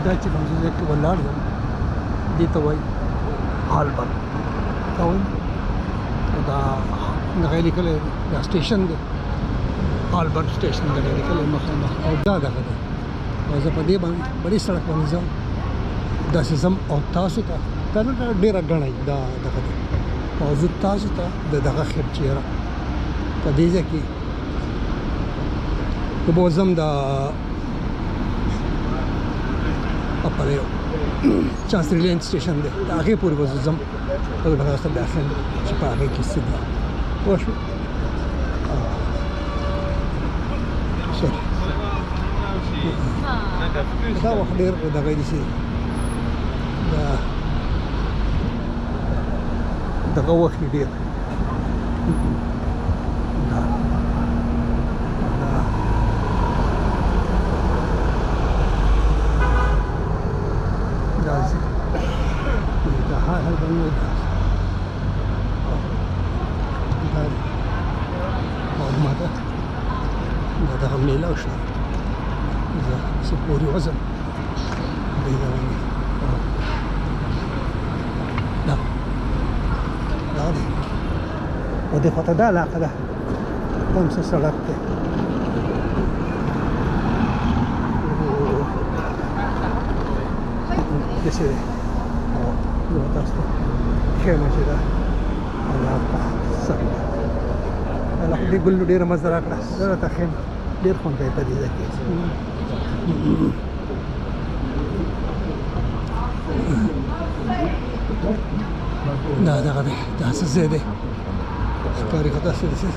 Dati lang sa wala rin. Dito ay Halban. Tawin. Nakailikal eh. Station de. Halban station nakailikal eh. Makauda ka de. Wasa pa di bari sarak bani जाओ. Dasisam autasita. Tana dera ganai da ka de. Autasita da daga khibchira. Kadize ki. Kubozam da apareo. Chancery station de. Aage puri bozam. तो बड़ा सा बैसन छिपा के किससे दिया वो ده وحدير ده غير شيء ده قوة كبير ده هذا الموضوع ماذا؟ هذا غميلة وش؟ إذا سبوري وزن. إذا لا لا هذه ودي فتاة لا كذا خمس سنوات. كذا. لو تاسو خيمة كذا على سنة. Kalau di gulu di rumah zarak lah, zarak takkan dia kontai tadi lagi. Dah dah kade, dah selesai deh. Sekarang kata selesai.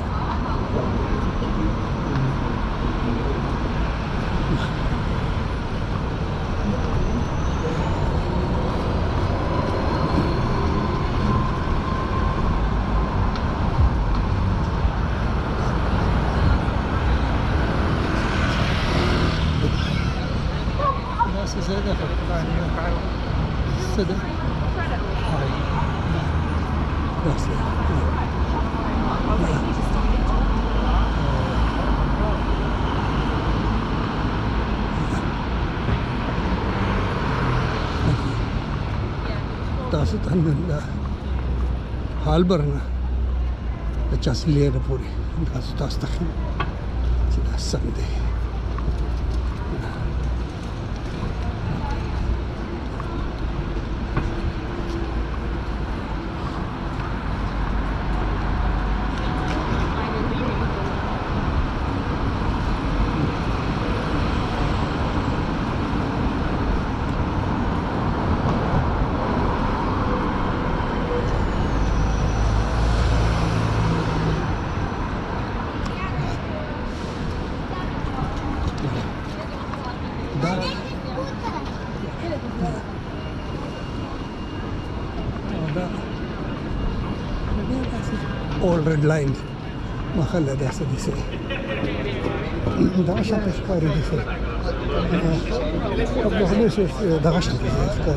Seda. Hai. That's it. Tasu tanna halbarna. Chasliera puri. Tasu tastakhin. Sida Sunday. All red lines. Mahalla dasa dise. Dagashan tashkari dise. Abdo halish dagashan dise.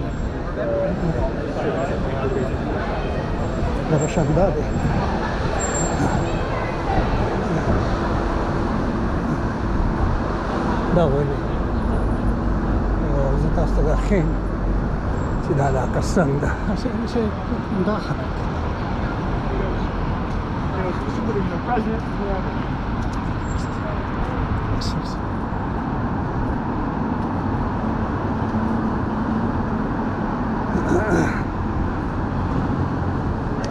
Dagashan dade. Da wani. Zata stagakhin. Sidala kasanda. Ase ndakhana. The president,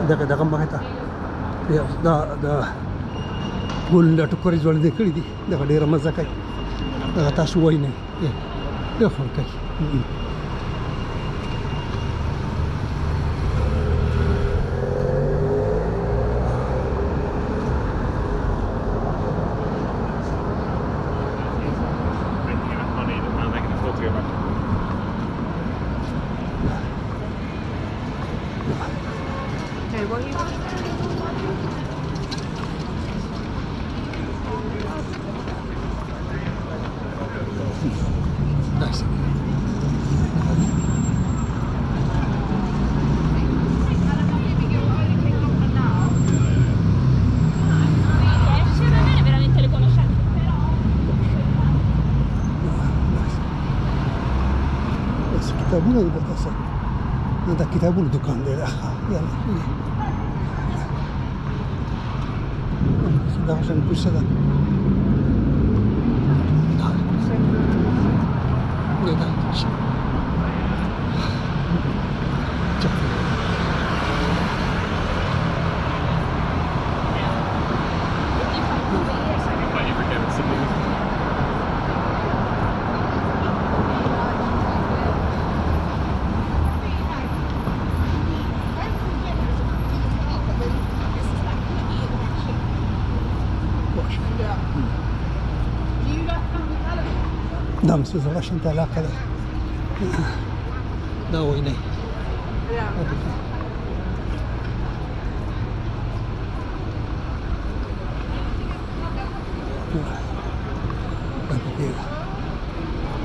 daga makita ya da gol da tukari zol de kiri di daga dera mazakai daga tasu wai ne ya fon kai Nice. کتابونه دي تاسو دا کتابونو دکان دی یاله دا عشان کوڅه ده دا دا مسجد واشنطن علاقه ده دا وینه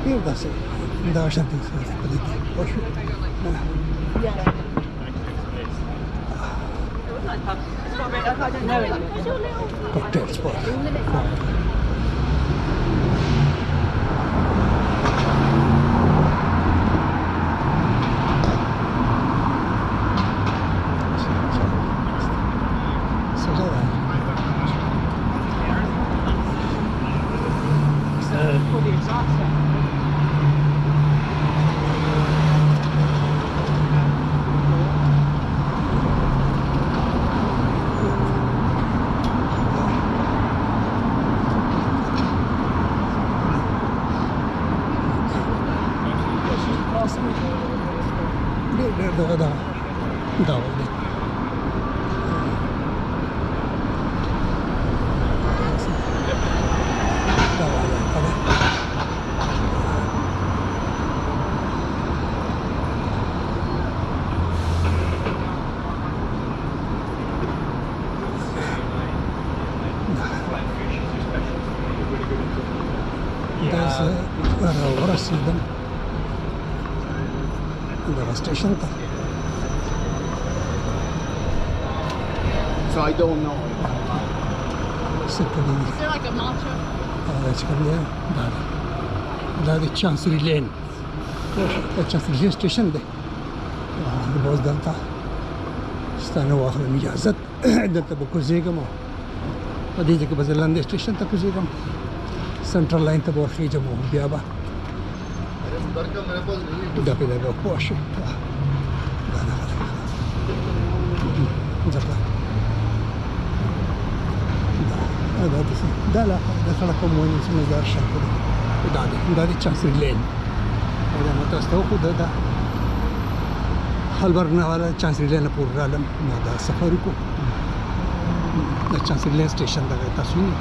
یو داسې دا واشنطن په دې کې وشو cocktail spot. ورسیدم دغه سټیشن ته So I don't know. څه کوي Is there like a matcha? دا چې کوم دی دا د چانسري لین دا چانسري لین سټیشن دی د باز دلته ستانه واخلم اجازت دلته به کوزیږم په دې ځای کې به زه لاندې سټیشن ته کوزیږم سنټرل لاین ته به ورخیږم بیا به دا پیدا به پوه شو دا دغه ځکه دا لا دا سړک کوم ونې چې مزار شته دا د چانسري لین دا مو تاسو ته وښوده دا هلبرګ نه والا چانسري لین نه پورې رالم دا سفر وکړو د چانسري لین سټیشن دغه تاسو وینئ